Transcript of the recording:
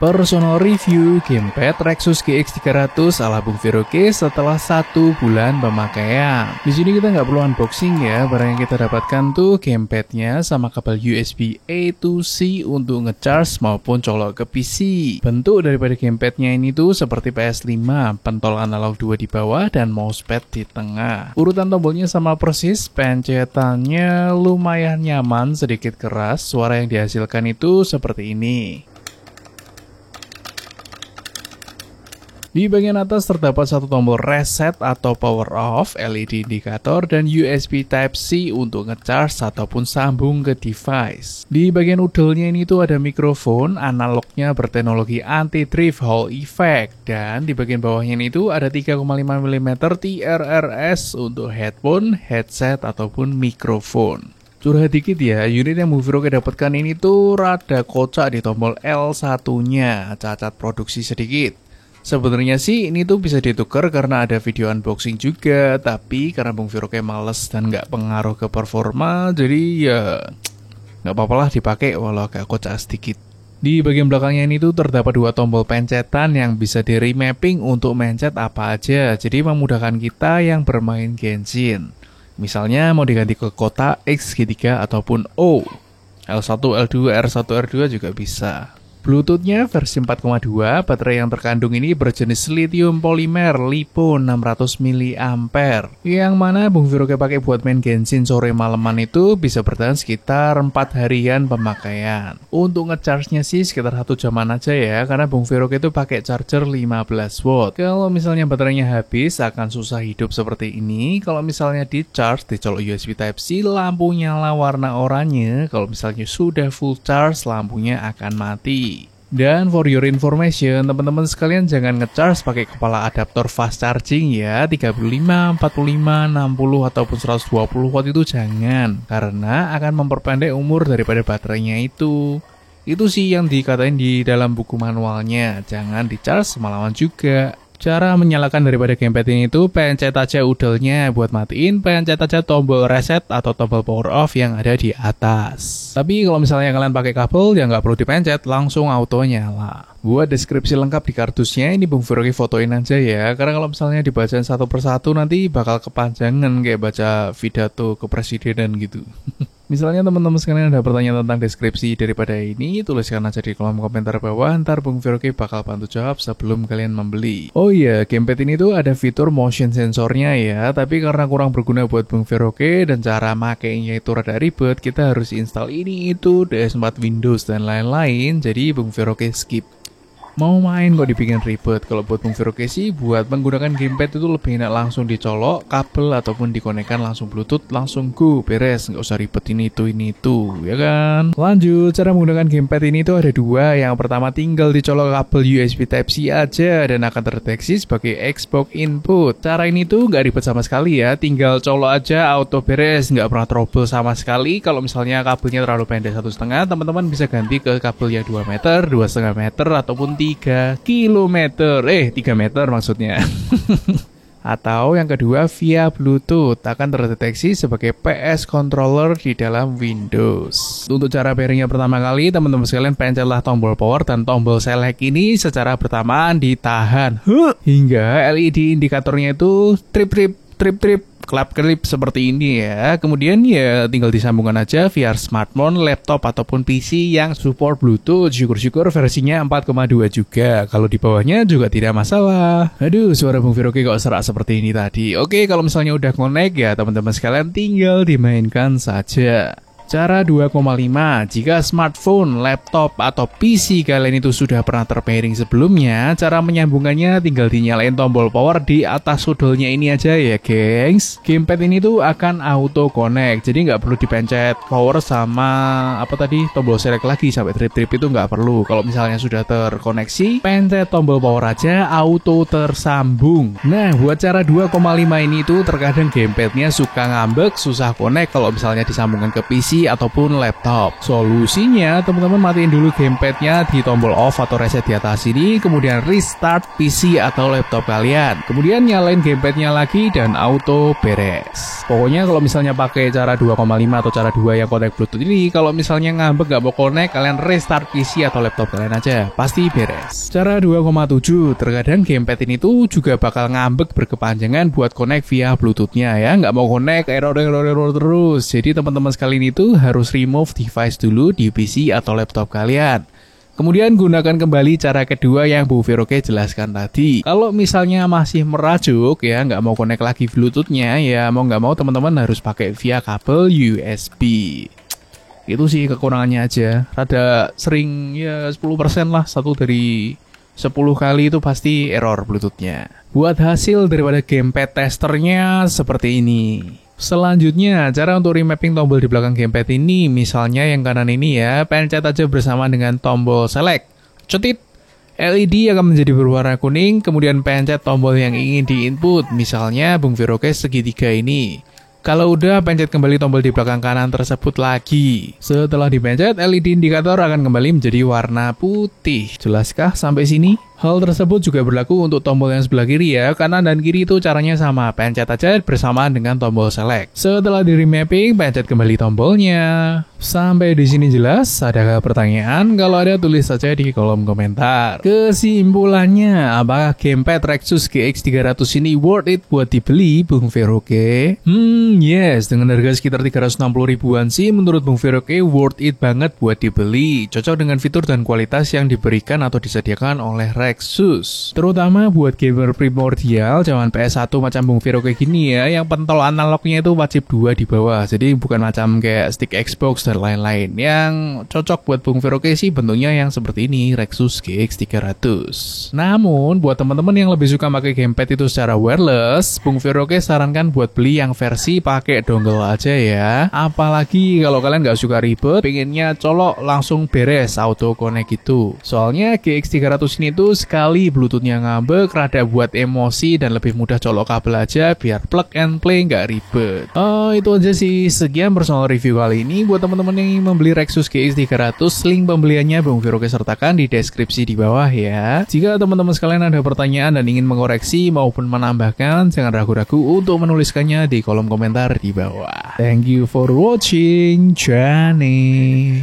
Personal review gamepad Rexus GX 300 ala Bung Viroke setelah 1 bulan pemakaian. Di sini kita nggak perlu unboxing ya, barang yang kita dapatkan tuh gamepadnya sama kabel USB A to C untuk ngecharge maupun colok ke PC. Bentuk daripada gamepadnya ini tuh seperti PS5, pentol analog 2 di bawah dan mousepad di tengah. Urutan tombolnya sama persis, pencetannya lumayan nyaman, sedikit keras, suara yang dihasilkan itu seperti ini. Di bagian atas terdapat satu tombol reset atau power off, LED indikator, dan USB Type-C untuk ngecharge ataupun sambung ke device. Di bagian udelnya ini tuh ada mikrofon, analognya berteknologi anti-drift Hall effect, dan di bagian bawahnya ini tuh ada 3,5 mm TRRS untuk headphone, headset, ataupun mikrofon. Curhat dikit ya, unit yang Bung Viroke dapatkan ini tuh rada kocak di tombol L1-nya, cacat produksi sedikit. Sebenarnya sih ini tuh bisa ditukar karena ada video unboxing juga, tapi karena Bung Viroke males dan nggak pengaruh ke performa, jadi ya nggak apa-apa lah dipakai walau agak kocak sedikit. Di bagian belakangnya ini tuh terdapat 2 tombol pencetan yang bisa di remapping untuk mencet apa aja, jadi memudahkan kita yang bermain Genshin. Misalnya mau diganti ke kota X, G3 ataupun O, L1, L2, R1, R2 juga bisa. Bluetooth-nya versi 4,2, baterai yang terkandung ini berjenis lithium polimer LiPo 600 mAh. Yang mana Bung Viroke pakai buat main Genshin sore malaman itu bisa bertahan sekitar 4 harian pemakaian. Untuk ngecharge-nya sih sekitar 1 jaman aja ya, karena Bung Viroke itu pakai charger 15 watt. Kalau misalnya baterainya habis akan susah hidup seperti ini. Kalau misalnya di charge, dicolok USB Type-C, lampu nyala warna oranye. Kalau misalnya sudah full charge, lampunya akan mati. Dan for your information, teman-teman sekalian jangan ngecharge pakai kepala adaptor fast charging ya, 35, 45, 60, ataupun 120 watt itu jangan, karena akan memperpendek umur daripada baterainya itu. Itu sih yang dikatain di dalam buku manualnya, jangan di-charge semalaman juga. Cara menyalakan daripada gamepad ini itu pencet aja udelnya, buat matiin pencet aja tombol reset atau tombol power off yang ada di atas. Tapi kalau misalnya kalian pakai kabel ya nggak perlu dipencet, langsung auto nyala. Buat deskripsi lengkap di kardusnya ini Bung Viroke fotoin aja ya, karena kalau misalnya dibacain satu persatu nanti bakal kepanjangan kayak baca pidato kepresidenan gitu. Misalnya teman-teman sekalian ada pertanyaan tentang deskripsi daripada ini, tuliskan aja di kolom komentar bawah, ntar Bung Viroke bakal bantu jawab sebelum kalian membeli. Oh iya, gamepad ini tuh ada fitur motion sensornya ya, tapi karena kurang berguna buat Bung Viroke dan cara makainya itu rada ribet, kita harus install ini itu, DS4 Windows dan lain-lain, jadi Bung Viroke skip. Mau main kok dibikin ribet. Kalau buat Bung Viroke sih buat menggunakan gamepad itu lebih enak langsung dicolok kabel ataupun dikonekkan langsung Bluetooth, langsung go, beres, nggak usah ribet ini itu ya kan. Lanjut, cara menggunakan gamepad ini tuh ada 2. Yang pertama tinggal dicolok kabel USB Type-C aja dan akan terdeteksi sebagai Xbox input. Cara ini tuh nggak ribet sama sekali ya, tinggal colok aja auto beres, nggak pernah trouble sama sekali. Kalau misalnya kabelnya terlalu pendek 1,5, teman-teman bisa ganti ke kabel yang 2 meter, 2,5 meter ataupun 3 kilometer, 3 meter maksudnya. Atau yang kedua via Bluetooth, akan terdeteksi sebagai PS controller di dalam Windows. Untuk cara pairingnya pertama kali, teman-teman sekalian pencetlah tombol power dan tombol select ini secara bersamaan ditahan hingga LED indikatornya itu trip klip seperti ini ya. Kemudian ya tinggal disambungkan aja via smartphone, laptop ataupun PC yang support Bluetooth. Syukur-syukur versinya 4,2 juga. Kalau di bawahnya juga tidak masalah. Aduh, suara Bung Viroke kok serak seperti ini tadi. Oke, kalau misalnya udah connect ya teman-teman sekalian tinggal dimainkan saja. Cara 2,5, jika smartphone, laptop, atau PC kalian itu sudah pernah terpairing sebelumnya, cara menyambungannya tinggal dinyalain tombol power di atas sudelnya ini aja ya gengs. Gamepad ini tuh akan auto connect, jadi nggak perlu dipencet power sama tombol select lagi sampai trip-trip itu nggak perlu. Kalau misalnya sudah terkoneksi, pencet tombol power aja, auto tersambung. Nah, buat cara 2,5 ini tuh terkadang gamepadnya suka ngambek, susah connect kalau misalnya disambungkan ke PC PC ataupun laptop. Solusinya, teman-teman matiin dulu gamepadnya di tombol off atau reset di atas ini, kemudian restart PC atau laptop kalian. Kemudian nyalain gamepadnya lagi dan auto beres. Pokoknya kalau misalnya pakai cara 2,5 atau cara 2 yang connect Bluetooth ini, kalau misalnya ngambek gak mau connect, kalian restart PC atau laptop kalian aja, pasti beres. Cara 2,7, terkadang gamepad ini tuh juga bakal ngambek berkepanjangan buat connect via Bluetooth-nya ya, nggak mau connect, error terus. Jadi teman-teman sekalian itu harus remove device dulu di PC atau laptop kalian. Kemudian gunakan kembali cara kedua yang Bu Veroke jelaskan tadi. Kalau misalnya masih merajuk ya, nggak mau connect lagi Bluetooth-nya, ya mau nggak mau teman-teman harus pakai via kabel USB. Itu sih kekurangannya aja. Rada sering ya 10% lah, 1 dari 10 kali itu pasti error Bluetooth-nya. Buat hasil daripada gamepad testernya seperti ini. Selanjutnya, cara untuk remapping tombol di belakang gamepad ini, misalnya yang kanan ini ya, pencet aja bersama dengan tombol select. Cetit, LED akan menjadi berwarna kuning, kemudian pencet tombol yang ingin diinput, misalnya Bung Veroke segitiga ini. Kalau udah, pencet kembali tombol di belakang kanan tersebut lagi. Setelah dipencet, LED indikator akan kembali menjadi warna putih. Jelaskah sampai sini? Hal tersebut juga berlaku untuk tombol yang sebelah kiri ya, kanan dan kiri itu caranya sama, pencet aja bersamaan dengan tombol select. Setelah di remapping, pencet kembali tombolnya. Sampai di sini jelas? Adakah pertanyaan? Kalau ada tulis saja di kolom komentar. Kesimpulannya, apakah gamepad Rexus GX 300 ini worth it buat dibeli, Bung Veroke? Yes, dengan harga sekitar 360 ribuan sih, menurut Bung Veroke worth it banget buat dibeli. Cocok dengan fitur dan kualitas yang diberikan atau disediakan oleh Rexus. Terutama buat gamer primordial zaman PS1 macam Bung Veroke gini ya, yang pentol analognya itu wajib 2 di bawah. Jadi bukan macam kayak stick Xbox dan lain-lain. Yang cocok buat Bung Veroke sih bentuknya yang seperti ini, Rexus GX 300. Namun buat teman-teman yang lebih suka pakai gamepad itu secara wireless, Bung Veroke sarankan buat beli yang versi pakai dongle aja ya. Apalagi kalau kalian nggak suka ribet, pengennya colok langsung beres auto connect gitu. Soalnya GX 300 ini tuh sekali Bluetooth-nya ngambek, rada buat emosi dan lebih mudah colok kabel aja biar plug and play nggak ribet. Oh, itu aja sih. Sekian personal review kali ini. Buat teman-teman yang ingin membeli Rexus GX 300, link pembeliannya Bung Veroke sertakan di deskripsi di bawah ya. Jika teman-teman sekalian ada pertanyaan dan ingin mengoreksi maupun menambahkan, jangan ragu-ragu untuk menuliskannya di kolom komentar di bawah. Thank you for watching, Johnny.